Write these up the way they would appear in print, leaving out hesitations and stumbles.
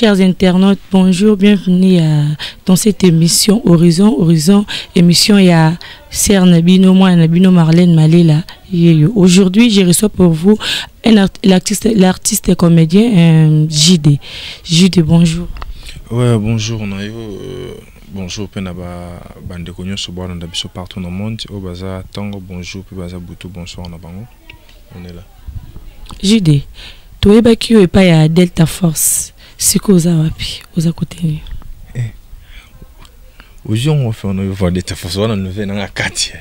Chers internautes, bonjour, bienvenue dans cette émission Horizon, émission il y a Ser Nabino, moi Nabino Marlène Malela. Aujourd'hui, je reçois pour vous l'artiste et comédien JD. JD, bonjour. Ouais, bonjour, bonjour, Penaba Bande Cognon, Soboan, Dabiso partout dans le monde. Au Baza, Tango, bonjour, puis Baza Boutou, bonsoir, Nabango. On est là. JD, tu es bakio et pas à Delta Force. C'est quoi wapi, aux côté. Aujourd'hui, on fait un nouveau Delta Force, on a une nouvelle dans la carte.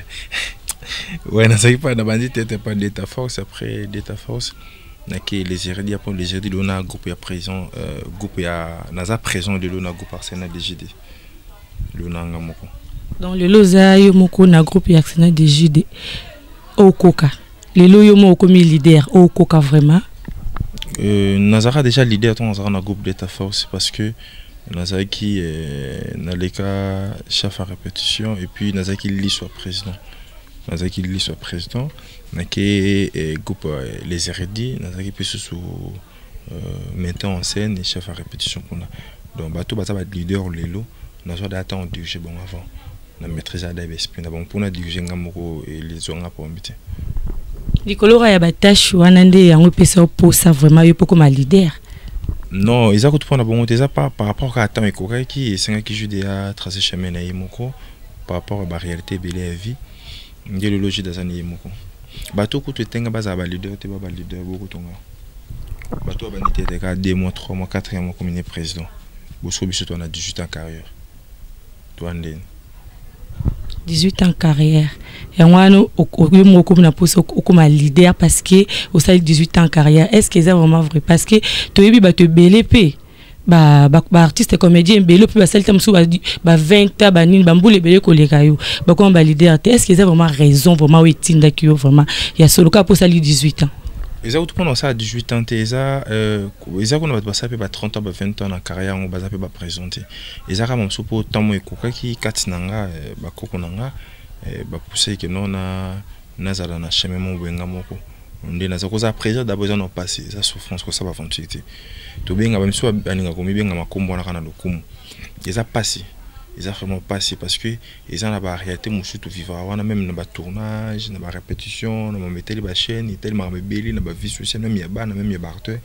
Ouais, on n'a pas de bandit, t'étais pas Delta Force, après Delta Force. Les hérediers, après les hérediers, on a un groupe à présent, groupe à Naza présent de l'on a groupe Arsenal DGD. Donc le loza yomoko na groupe Arsenal DGD. Au Coca. Le lo yomo comme leader au Coca vraiment. Nazara déjà leader dans un groupe d'État force parce que Nazara qui n'a les cas chef à répétition et puis Nazara qui lit soit président. Nazara qui lit soit président. Naké groupe les hérediers Nazara qui peut sous mettant en scène et chef à répétition qu'on a. Donc bateau bata ba leader lelo Nazara d'attendre diriger bon avant. Na maîtrise à l'esprit na bon pour na diriger ngamoko et les zonga pour inviter. Nicolas ya batache wanande yango pesa posa vraiment yo poko ma leader. Non, ils ont tout prendre bon déjà pas par rapport à temps et qui c'est qui joue déjà tracé chemin na yemoko par rapport à la réalité de la vie. Ngi le logique dans ani yemoko. Bato ko to tenga baza ba leader te ba leader beaucoup tonga. Bato ba nité te ka 2 mois 3 mois 4 mois comme président. Bosso biso to na 18 ans carrière. Toi ndene 18 ans carrière. Et moi, au comme leader parce que au sein de 18 ans carrière, est-ce que c'est vraiment vrai? Parce que tu es te BLP, artiste comédien, BLP, bah, 20 ans, bah, bamboule, BLP, collègue, bah, comme leader, est-ce que c'est vraiment raison, vraiment, oui, vraiment, il y a solo cas pour ça, 18 ans. Ils ont tout pendant ça à 18 ans, ils ont qu'on va passer à 30 ans, 20 ans en carrière, on va passer à présenter. Ils ont quand même support tant moi qui katinanga, bakokonanga, pousser que non na zala na chemin mon benga moko. On dit na za koza présent d'abord ils ont passé, ça souffrance que ça va foncer. To benga ba miso baninga ko mi benga makombo na kana lokumu. Ils ont passé. Ils ont vraiment passé parce que ils ont la réalité musu to vivre on a même na tournage na répétition na mettre les chaîne tellement bébé na vie sociale même yaba na même yabarteur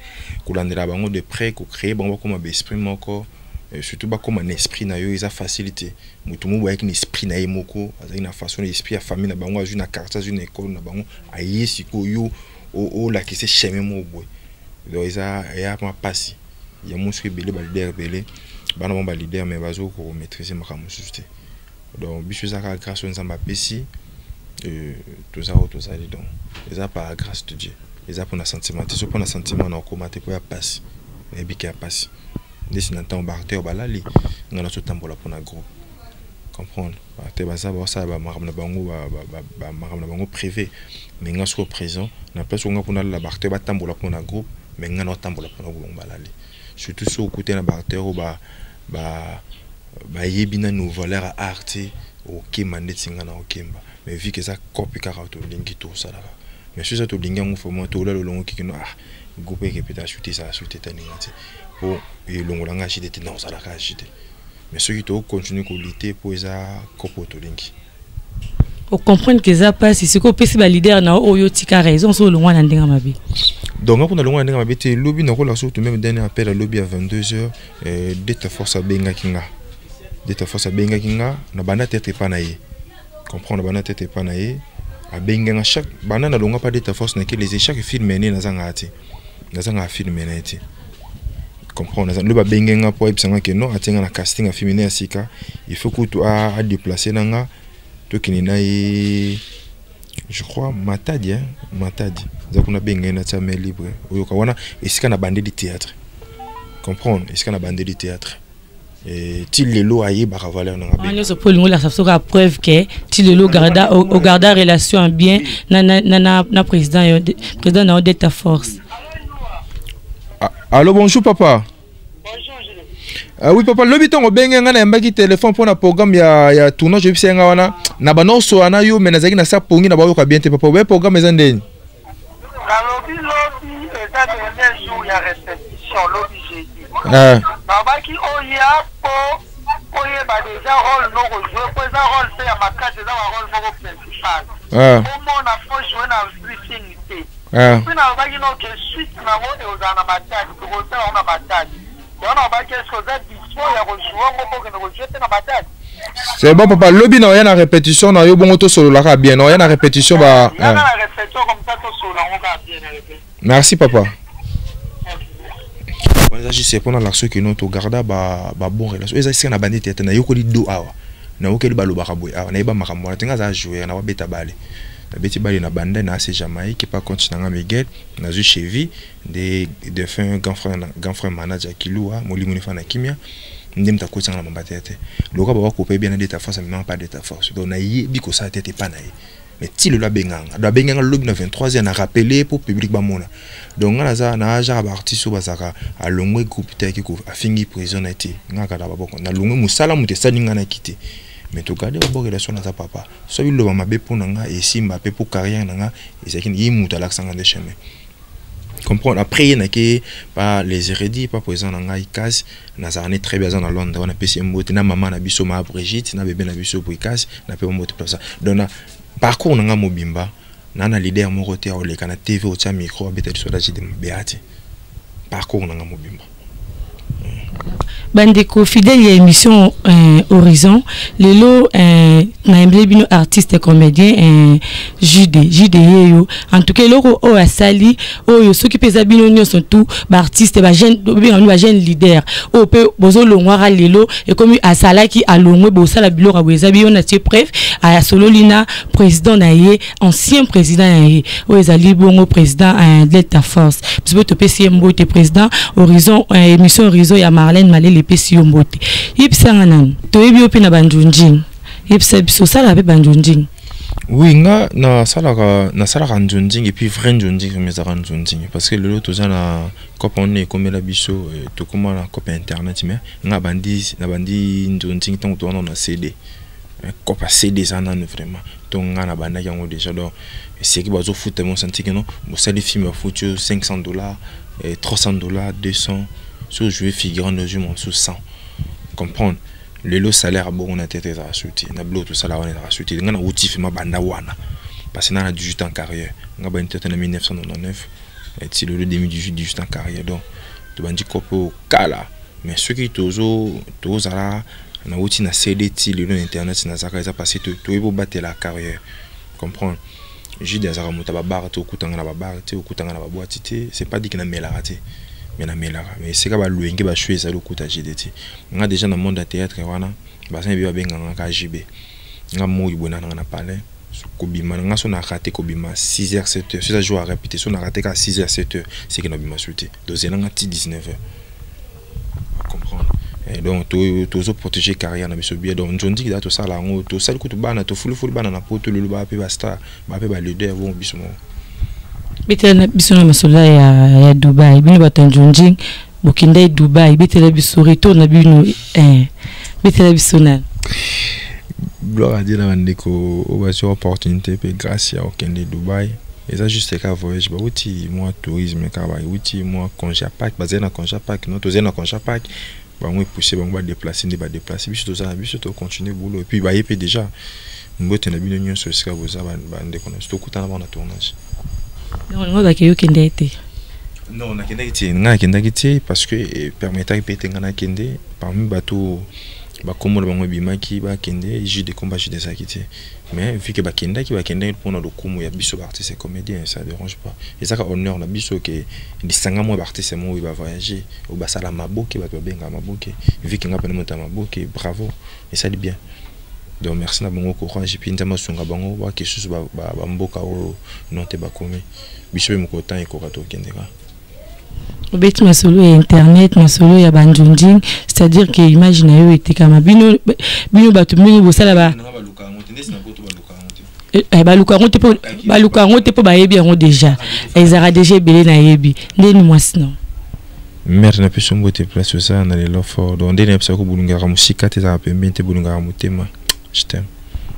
kulandela bango de près ko créer bango comme esprit moko surtout ba comme un esprit na yo ils a facilité mutu mu avec un esprit na yemoko azali na façon l'esprit à famille na bango azu na carte azu na école na bango ayesi ko yo o la qui se chemin mo boy donc ils a pas passé il y a musu belé ba leader belé bana ba leader mais bazo ko maîtriser makamu société donc biso ça grâce aux nzamba pesi tout ça donc ils a pas grâce de Dieu ils a pour un sentiment c'est pour un sentiment na ko maté pour ya passe et bi qui a passé dès n'entend barter balali ngana so tambola pour na groupe comprendre te baza ba ça ba maramna bango privé mais nga so présent na place nga pour na la barter ba tambola pour na groupe mais ngana tambola pour na groupe balali surtout sur côté na barter yebina nous valeur à arte au kimande tsingana au kimba mais vu que ça copie karato lingi tout ça là mais si ça to lingi on fait moi to là le long qui no groupe qui peut acheter ça acheter tani pour et longola acheter non ça la acheter mais ceux qui to continuer ko lutter pour ça copo to lingi on comprendre que ça passe c'est ko pesi ba leader na oyo tika raison so le wana ndinga mabe. Donc on a longola ndinga mabe te lobby na ko la surtout même dernier appel à lobby à 22h d'être force à benga kinga d'être force à benga kinga na bana tete pa na ye comprendre bana tete pa na ye a benga chaque bana na longa pas d'être force na que les chaque film mené na zanga ati na zanga film mené ati comprendre na le ba benga po ibsanga que non atenga na casting a film mené asika il faut que tu a déplacer nanga to kinina je crois matadi za kuna benga na tsa mais libre oyoka wana esika na bande de théâtre comprendre esika na bande de théâtre et til lelo aye ba valeur na ngabe so polingo la ça preuve que til lelo garda relation bien na président na d'État force. Allô bonjour papa. Bonjour. Oui papa lobi tongo benga ngana yambaki téléphone pour na programme ya tournage je bisenga wana na banoso wana yo menazaki na sa pongi na ba yo ka bien te papa we programme ezandeni. La lobby eza dernier jour ya répétition lobby jeudi. baki oya po oye ba déjà rôle no jouer pour ça rôle c'est à ma carte ça rôle no principal comment on a faut jouer dans briefing té puis na baki no que suite na mo et aux ana matadi pour ça on a matadi on a baki est-ce que ça dispo ya jouer mo ko que jouer na matadi. C'est bon papa, lobby na ya répétition na yo bongo to solo la bien, na ya répétition ba. Ya na répétition comme ça to solo on va bien. Merci papa. On a juste pendant l'action que nous to garda ba bon relation. Eza sika na bandi tete na yoko li do awa. Na yoko li balo ba kaboy awa na iba makambo na tenga za jouer na wa beta bale. Na beti bale na banda na AC Jamaïque pas continue na Miguel na zu Chevy de fin grand frère manager Kilua molimo ni fana kimia. Ndem ta kotsanga na mbatete. Loka ba couper bien d'état force mais pas d'état force. Donc na yebi ko sa tete pa na ye. Mais ti le la benganga. Do benganga lobby na 23e na rappeler pour public ba mona. Donc na za na ja ba artiste bazaka a longwe groupe teki ko afingi prison na ti. Ngaka da ba boko na longwe musala mute saninga na kité. Mais to garder ba relation na za papa. So bi lo ba mabe pour nga et simba pe pour carrière nga et c'est qu'il y muta la sanga de chemin. Comprendre après il n'a que pas les hérédits pas présent dans Gaïkas na zane très bien dans Londres on a payé mbote na maman na biso ma Brigitte na bébé na biso pour Ikas na payé mbote pour ça donc parcours na mobimba na leader mo roté au le kana TV au tia micro beta so da jide beati parcours na mobimba bandeko fidèle ya émission Horizon lelo na emblé bino artiste comédien Jude yo en tout cas loko o asali oyo soki peza bino nyonso tout ba artiste ba jeune leader o pe bozo longwara lelo et comme asalaki alongwe bosala biloko bweza biyo na tie bref a sololina président na ye ancien président na ye o ezali bongo président de l'État force biso to PCM te président Horizon émission Horizon ya Marlène Malé pesi yombote yipsanga nan to yebi opi na banjunjing yipsa biso sala be banjunjing oui nga na sala njunjing et puis vrai njunjing mais za njunjing parce que le toza na cop on est comme la biso to comment na cop internet mais nga bandi njunjing tant to na CD cop CD ça nan vraiment donc nga na banda yango déjà donc c'est que bazo foot mon senti que non mo sali film foot $500 $300 $200 sur jouer figurant de jeu sous 100 comprendre le lot salaire bon on a tête à rasuti na blo tout ça là on est rasuti ngana outil fait ma banda wana parce que na 18 ans carrière nga ba tête en 1999 et si le 2018 ans carrière donc to bandi kopo kala mais ceux qui tozo là na outil na CD ti le nom internet na zaka ça passer to ebo battre la carrière comprendre j'ai des armes ta babar to kutanga na babar te kutanga na baboati te c'est pas dit que na mela raté mais c'est que ba luenge ba chouer ça le coup ta GDT nga déjà dans monde de théâtre wana ba sa biba benga nga JB nga mo ibona na parler kobima nga so na raté kobima 6h 7h si ça joue à répétition na raté ka 6h 7h c'est que na bima sauté donc c'est nga 19h comprendre et donc to protéger carrière na biso bien donc on dit que tout ça là on to ça le coup to bana to full bana na poto le ba pe ba star ba pe ba leader bon biso betela biso na masola ya Dubai bino batanjunjing bokindai Dubai betela biso retour na bino betela biso na gloire à Dieu na ndeko o ba sur opportunité pe grâce à okende Dubai et ça juste ka voyage ba outi moi tourisme ka ba outi moi congé pack basé na congé pack non to zena congé pack ba moi pousser ba déplacer biso to ça biso to continuer boulot et puis ba yepé déjà mbote na bino nyonso sika boza ba ndeko na to kutana ba na tournage. Non, on a que kende été. Non, on a kende été parce que permettait péter ngana kende parmi bateau ba komo le bango bimaki ba kende j'ai des combats j'ai des akité mais vu que ba kende pour na lokumu ya biso artiste comédien ça dérange pas et ça ka honneur na biso que disanga mo artiste mo va voyager ou ba sala maboke ba to benga maboke vu que ngapa monta maboke bravo et ça dit bien. Donc merci na bango courage et puis ndama sunga bango ba kesusu ba mboka o note ba komi biso be moko temps ko rato kendeka obeti masolo ya internet masolo ya banjunjing c'est-à-dire que imagine yo était kama bino batu bino bosala ba baluka ngote po bayebi yango déjà ezara déjà belé na yebi ndeni mwasi non mère na peso mbote place ça na le fort donc ndeni pesa ko bulunga musika te za pembe te bulunga mutema je t'aime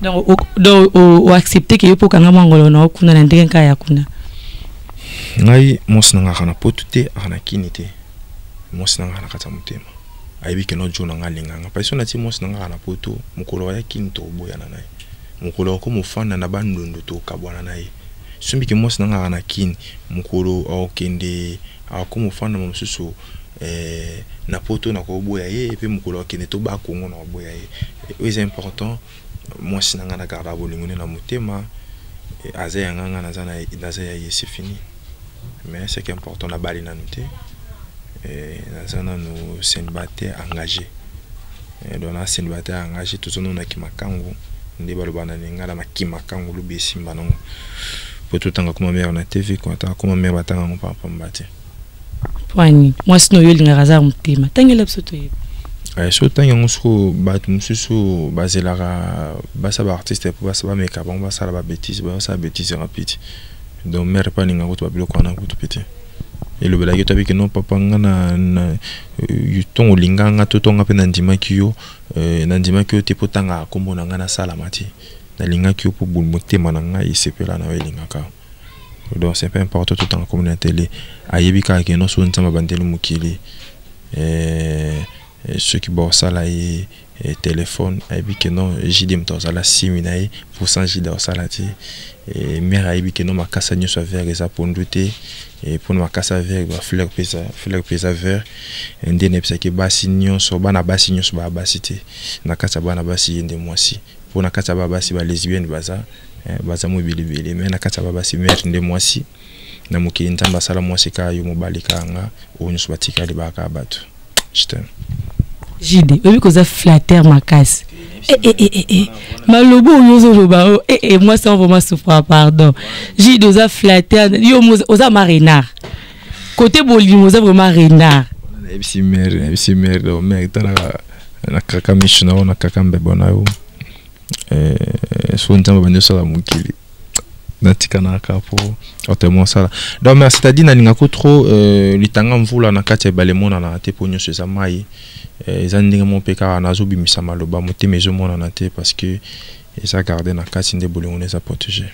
donc o accepter que yo po kanga mangolo na okuna na ndenge ka ya kuna ngai mosna nga kana potute ana kinite mosna nga na kata mutema ayebi ke no jona nga linganga parce que on a ti mos nga na poto mukolo ya kinto boya na naye mukolo ko mufana na bandondo to kabwana naye sumbi ke mos nga na kin mukolo okende ko mufana msusu na poto na ko boya ye pe mukolo okende to ba kongo na boya ye c'est important mos nga na garda bolingone na mutema azaya nga na zana nazaya ye c'est fini mais c'est qui important la balle na noté nazana no célibataire engagé donc na célibataire engagé tout on a ki makango ndi balobana ngala makimakango lubi simba non pour tout temps comme mère na TV quoi ta comme mère batanga mon papa mbate point moi sino yo linga raza mutema tangela bisoto ye so tanga musu batu mususu bazelara basa ba artiste pour basa ba meka bon basa la bêtise basa bêtise rapide donc mère pas ninga ko biloko na ko petit et le belage tabi que non papa ngana na yuton linganga to tonga pe ndima kiyo ndima kiyo te potanga komona ngana sala mati na linga kiyo pour bulmote mananga isepela na welinga ka donc c'est pas important tout en communauté télé ayebi ka ke no so ntama bandeli mukili ceux qui bossent là et téléphone ayebi ke no jidim to sala siminae pour 100 jida sala ti et mère ayebi ke no makasa nyoso avec ça pondote et pour ma casse avec fleur pesa vert ndene pesa ke basi nyonso bana basi nyonso ba basité na kasa bana basi ende mwasi pour na kasa ba basi ba lesbienne baza mobile mais na kasa ba basi mère ende mwasi na mukili ntamba sala mwasi ka yo mobalika nga onyoso batika li ba ka batu j't'aime Jide obi koza flatter makasi malobo yozo loba moi ça vraiment souffrir pardon Jide oza flatter yo oza marinard côté bolimo oza vraiment renard ebisi mère do mère tala na kaka mishina na kaka mbebona yo so ntamba bande sala mukili natika na kapo autrement ça donc mais c'est-à-dire na ninga ko trop litanga mvula na kati balemona na te ponyo se zamai ezandinga mon peka na zobi misama loba motema ezomona na te parce que ça garder na kati nde bolingo neza protéger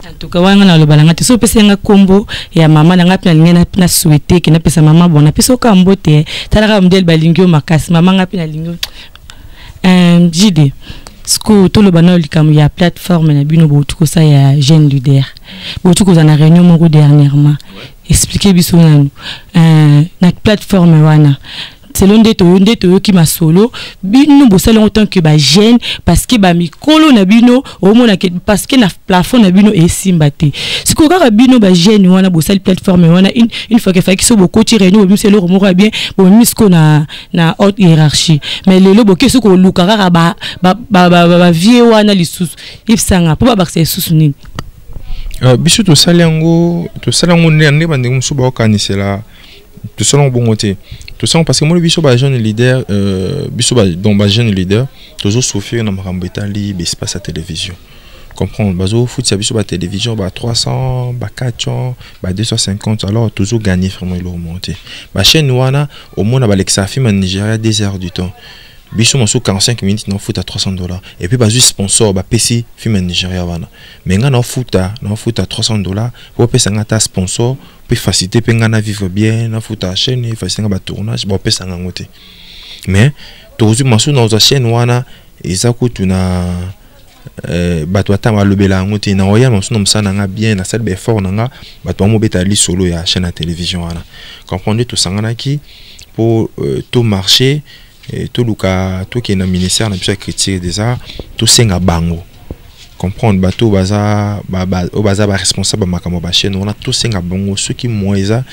en tout cas wanga na loba ngati so pesa nga kombo ya mama na ngapi na lingena na souhaiter que na pesa mama bona pesa ka mbote tala mdel balingio makasi mama ngapi na lingio Jide Sco tout le banal comme il y a plateforme na bino botuko ça ya jeune leader botuko za na réunion moko dernièrement expliquer biso na plateforme wana selon des to qui ma solo bino bosala autant que ba jeune parce que ba mikolo na bino au mona que parce que na plafond na bino e simbate siko ka bino ba jeune wana bosala plateforme wana une fois que fa ki so boko ti réunion bi selo moko bien bon misko na haute hiérarchie mais lelo boke siko luka ka ba vie wana lisusu ifsanga po ba c'est susu nini biso to salango ne bande musu ba okanisela to salon bon côté to salon parce que moi le biso ba jeune leader biso ba donc ba jeune leader toujours souffrir na makambo etali be espace à télévision comprendre bazo foot ça biso ba télévision ba 300 ba 400 ba 250 alors toujours gagner vraiment le remonter ba chaîne wana au moins ba Alexa film en Nigeria 2 heures du temps biso mo 45 minutes na foot à $300 et puis bazo sponsor ba PC film en Nigeria wana mais nga na foot à $300 pour pesa ngata sponsor puis faciliter penga na vivre bien na foot à chaîne faciliter ba tournage ba pesa ngote mais tozu maso na za chaîne wana ezako tuna bato atama lobela ngote na oya maso na msana nga bien na salle effort nga bato mo betali solo ya chaîne à télévision wana comprendre tout sangana ki pour tout marcher et tout luka tout qui est na ministère na bisa critique des arts tout senga bango comprendre bateau baza ba responsable makambo ba chaîne on a tout senga bango ceux qui moisa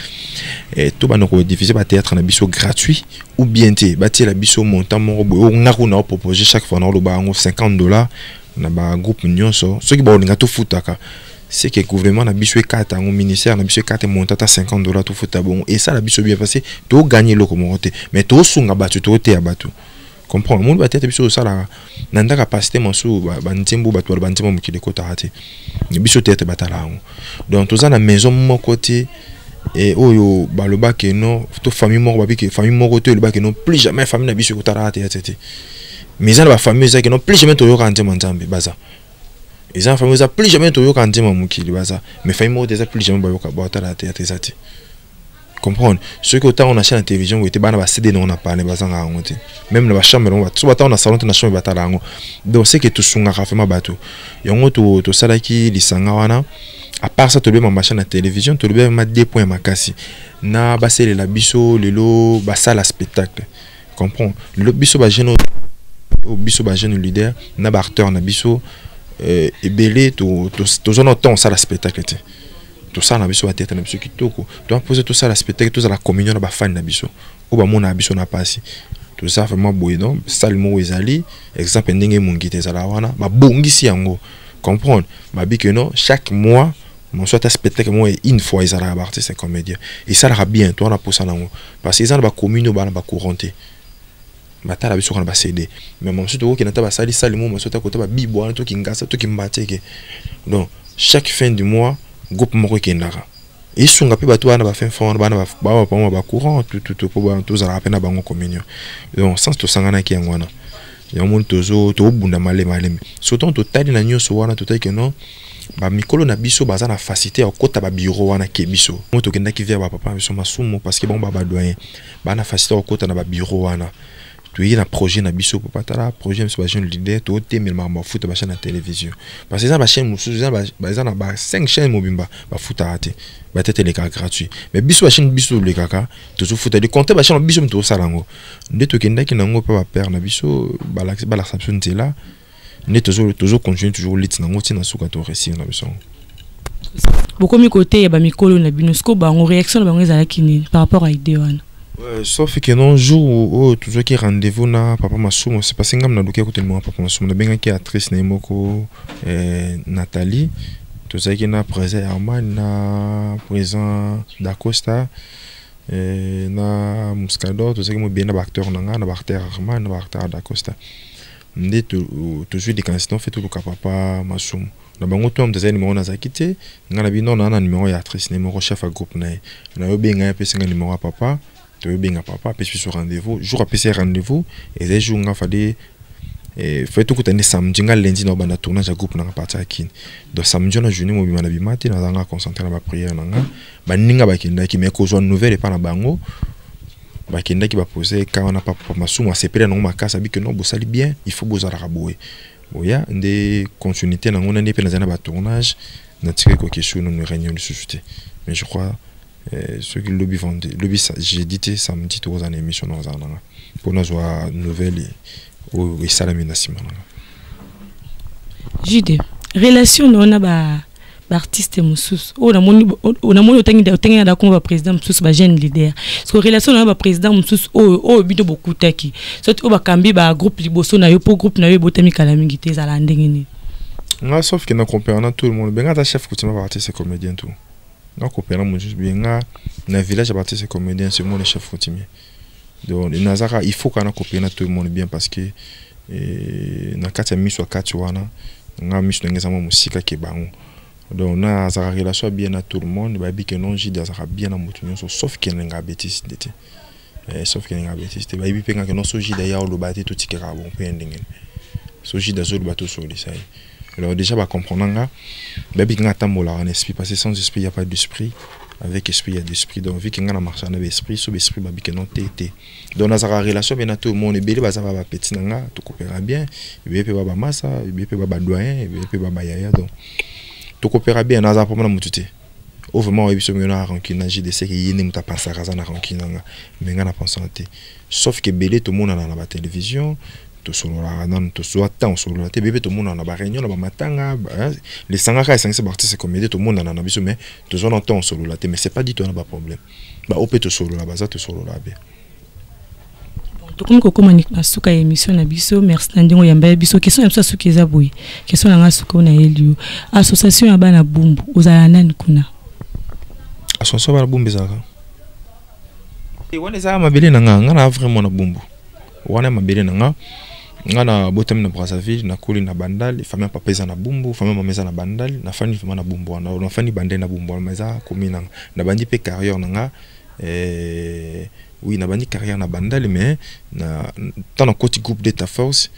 et tout banoko diffuser ba théâtre na biso gratuit ou bien té bati la biso montant mo bo ngako na proposer chaque fois na lo bango $50 na ba groupe nyonso ceux qui ba linga to futaka c'est que le gouvernement na biso ekata au ministère na biso ekata montant à $50 tout futa bon et ça la biso bien passé to gagner le communauté mais to sunga batu to te abatu comprendre monde batete biso ça la nanda capacité monsu ba ntembo batu ba ntembo mukile kota hate biso tete batala donc to za na maison mon côté et oyo baloba que non to famille moko babi que famille moko to le ba que non plus jamais famille na biso kota hate tete mais ça la famille ça que non plus jamais to yo kantembo nzambe baza les enfants famille ça plus jamais to yo kantembo mukile baza mais famille moko déjà plus jamais ba yo ka bota la tete zati comprendre ce que autant on a chaîne la télévision où était bana ba CD non on a pas les bazanga ngote même la chambre on va tout on a salon na chambre batala ngo donc c'est que tout sunga ka fema bato yongo to salaki lisanga wana à part ça to le ma chaîne la télévision to le ma 2 points makasi na basele la biso lelo basala spectacle comprendre le biso ba jeune au biso ba jeune leader na ba acteur na biso ebelé to zone temps ça la spectacle tout ça na biso ba tête na biso kitoko donc poser tout ça la spectacle tout ça la communion na ba fan na biso o ba mona biso na pasi tout ça vraiment boy non salmo ezali exemple ndenge mungi te zala wana ba bongisi yango comprendre ba bi que non chaque mois mon soit un spectacle moi une fois ils allaient abarter ces comédiens et ça la bien toi on a pour ça nango parce qu'ils ont ba communion ba couronté batala biso kana ba CD mais mon surtout qui n'ata ba sali salimo mon soit à côté ba bibo to ki ngasa to ki mbateke donc chaque fin du mois groupe moko kendaka et sunga pe bato wana ba fin fond bana ba courant tout pour ba tous à peine bango communion donc sans to sangana ki ngwana ya mon tozo to bunda malem surtout to tali na nyoso wana to take non ba mikolo na biso baza na facilité au kota ba bureau wana ke biso moto kenda ki via ba papa biso masumo parce que bon ba doyen ba na facilité au kota na ba bureau wana tu y a un projet na biso pour patala projet sur jeune leader to temer ma foot ba chaîne na télévision parce que ça ba chaîne musu ça ba na ba 5 chaînes mobimba ba foot até ba tete les cas gratuit mais biso ba chaîne biso les kaka to foot de compter ba chaîne biso to salango ndeto kenda ki nango pa ba père na biso ba la Samsung là ne toujours continuer toujours lit nango tina suka to réussir na biso beaucoup mi côté ya ba mikolo na binosco ba en réaction ba ngeza kini par rapport à idée wana. Sauf que non jour où toujours qui rendez-vous na papa masumo c'est parce que ngam na dukia côté moi papa masumo na benga ki actrice na moko Nathalie tout ça qui na présent Armand na présent d'Acosta na Muscador tout ça qui mo bien na acteur na acteur Armand na acteur d'Acosta ndé toujours des candidatures fait tout le papa masumo na bango to mteza numéro na zakité ngana bino na numéro ya actrice numéro chef à groupe na yo benga pe singa numéro papa tu bien papa puis sur rendez-vous jour après ces rendez-vous et les jours on a fait tout que tu samedi lundi na bana tournage à groupe na partir kin donc samedi on a journée mo bima na bimati na zanga concentrer na ba prière na nga ba ninga ba kinda ki me ko zo nouvelle pa na bango ba kinda ki ba poser quand on a papa masumo sepela na makasa bi que non bo sali bien il faut bozala raboué boya ndé continuité na ngona ne pe na zana ba tournage na tiré ko question no réunion de société mais je crois ceux qui lobby vendent lobby j'ai dit samedi aux années émission dans un pour nous voir nouvelle ou salamina simana JD relation on a ba artiste musus on a moni otangi da ko ba président musus ba jeune leader parce que relation on a ba président musus bito beaucoup taki soit o ba kambi ba groupe liboso na yo pour groupe na yo botami kala mingi te za la ndengeni nga sauf que na comprenant tout le monde benga ta chef coutume ba artiste comédien tout. Donc, bien na village à partir de ces comédiens, c'est moi le chef coutumier. Donc, il faut qu'on ait tout le monde bien parce que na kati mis soit kati wana, nga mis na ngeza musika ke bango. Donc, na za relation bien à tout le monde, ba bi que non ji da za bien na mutunyo sauf que nga bêtise d'été. Sauf que nga bêtise d'été. Ba bi penga que non so ji da ya lo bati tout tikera bon pe ndenge. So ji da zo bato so li sai. Alors déjà va comprendre baby nga tambola en esprit parce que sans esprit il y a pas d'esprit avec esprit il y a d'esprit donc vu que nga na marche en esprit sous esprit baby que non tété donc dans la relation bien tout le monde belé ba ça va petit nga to coopérer bien et puis baba massa et puis baba doyen et puis baba yaya donc to coopérer bien na za pas na mututé au vraiment et puis na rancune j'ai des que yene muta penser à ça na rancune nga mais nga na penser sauf que belé tout le monde na la télévision to solo la nan to so attend solo la tebe to mona na ba réunion na ba matanga les sangaka c'est artiste comédie to mona na biso mais to zone entend solo la mais c'est pas dit to na ba problème ba opé to solo la baza to solo la bien to comme ko communique na suka émission na biso merci ndingo yamba biso question ya suka za boy question na suka na elio association ya bana bumbu uzala nani kuna association bana bumbu zaka et wana za mabele na nga na vraiment na bumbu wana mabele na nga ngana botem na Brazzaville na kuli na bandal famille papa eza na bumbu famille mama eza na bandal na fani famille na bumbu na fani bande na bumbu na meza komina na bandi pe carrière na nga oui na bandi carrière na bandal mais na tant na côté groupe d'état force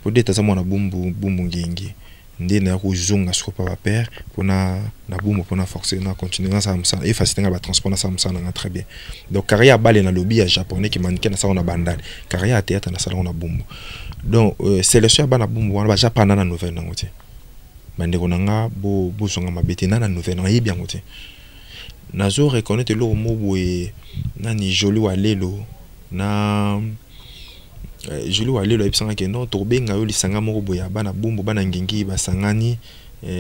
pour d'état za mona bumbu ngingi ndé na ko zonga soko pa père pour na boum pour na forcer na continuer ça et faciliter ba transport na ça très bien. Donc carrière balé na lobby à japonais qui manquait na ça on a bandal carrière théâtre na salon na boum. Donc sélection ba na boum on ba japan na nouvelle na ngote bande ko nga bo zonga mabete na nouvelle na yebia ngote nazo reconnaître lo mo boye na ni joli wa lelo na joli wa lelo ebisanga ke non to benga yo lisanga moko boya bana bumbu bana ngingi basangani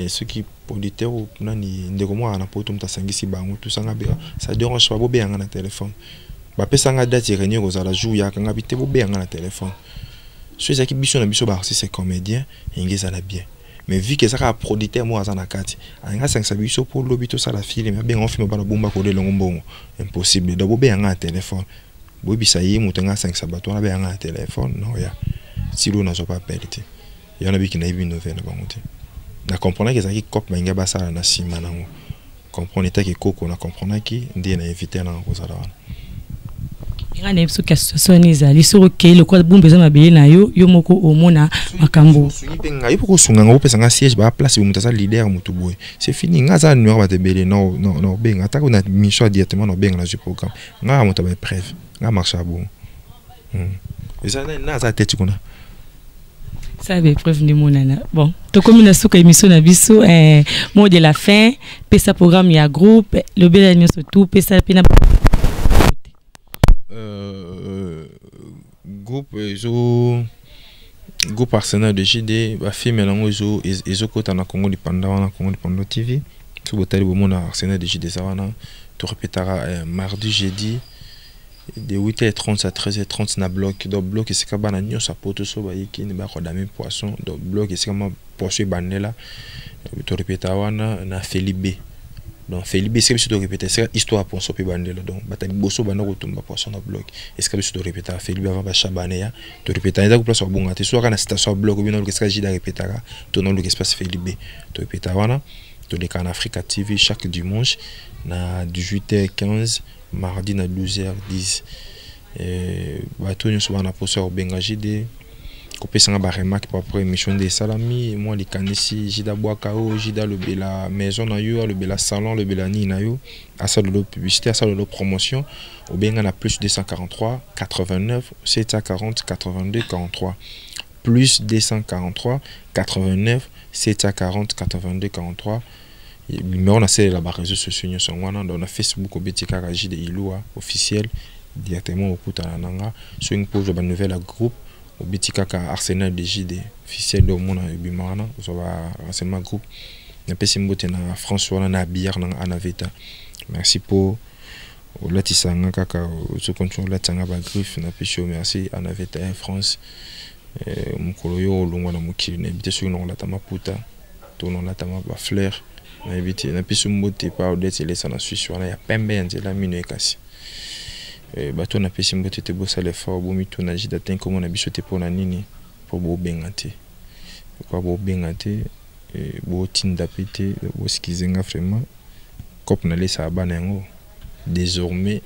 ceux qui producteur nani ndeko mo ana poto mtasangisi bango tout sanga be ça dérange pas bo benga na téléphone ba pesanga date réunion ko za la jour ya kanga bité bo benga na téléphone ceux qui biso na biso ba c'est comédien ingeza la bien. Mais vu que ça a producteur moi à nakati anga 5 biso pour lobito ça la film bien on film bana bomba ko de longo impossible d'abo benga na téléphone. Oui, ça y est, moutenga 5 sabato, on a bien un téléphone, non, ya. Si l'on n'a pas perdu, il y en a qui n'a eu une nouvelle, on comprend que ça qui cop manga basa na sima na ngo. Comprendre que koko na comprendre qui ndé na invité na ko za dawana. Nga na biso ka soniza lisoro ke le kwa bumbeza mabele na yo moko omona makambo. Sungi penga ipo ko sunga ngo pesa nga siège ba place bu mutasa leader mutu boy. C'est fini nga za numéro ba te bele non benga ta ko na mission directement no benga na ce programme. Nga mutu ba preuve. Nga marche à bon. Et ça na za tête kuna. Ça va preuve de monana. Bon, to comme na suka émission na biso mot de la fin, pesa programme ya groupe, le bel agneau surtout pesa pena groupe Arsenal de JD ba film lango ezo kota na Congo Dipanda TV tout botali bo mona Arsenal de JD sawana to répétera mardi jeudi de 8h30 à 13h30 na bloc donc bloc c'est ka bana nyo sa poto so ba yiki ni ba ko dami poisson donc bloc c'est comme poisson banela to répétera wana na Felibe. Donc Felipe c'est que tu dois répéter c'est histoire pour sopi bandela donc batali bosso bana ko tumba poisson na bloc est-ce que tu dois répéter Felipe avant ba chabaneya to répéter eza ko place bonga te so kana station bloc bien le que jida répéter to non le espace Felipe to répéter wana to le Can Africa TV chaque dimanche na 18h15 mardi na 12h10 bato nyo so bana poso benga jide kopesanga ba remarque par rapport à émission de salami moi les kanisi jida boakao jida le bela maison na yo le bela salon le bela ni na yo à ça de publicité à ça de promotion au benga na plus 243 89 740 82 43 plus 243 89 740 82 43 mais on a c'est la barre réseaux sociaux nyo songwana dans Facebook obetika raji de Ilua officiel directement au kutananga sur une page de nouvelle à groupe au bitika ka Arsenal de JD officiel de mona bimana so va renseignement groupe na pesimbote na François na bière na anaveta merci pour latisanga kaka so contrôle latanga ba griffe na pesho merci anaveta en France mukolo yo longwa na mukili na bité so no latama puta to no latama ba fleur na bité na pesimbote pa d'être laissé na Suisse wana ya pembe nzela mino ekasi bato na pesi mbote te bosa l'effort bo mito na jida ten comme on a biso te pona nini pour bo bengate quoi bo bengate bo tinda pété bo skizenga vraiment cop na lesa bana ngo désormais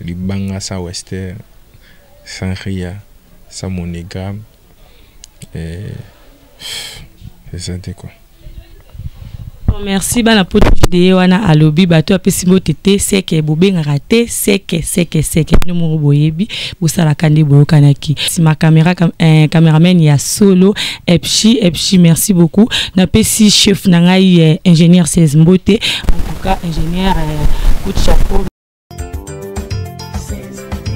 libanga sa wester sans ria sans monogramme c'est ça quoi. Merci bana poto vidéo wana alobi bato apesi motete seke bobenga raté seke no mo boyebi bosala kande boyokanaki si ma caméraman ya solo Epchi merci beaucoup na pesi chef na ngai ingénieur 16 mbote en tout cas ingénieur coup de chapeau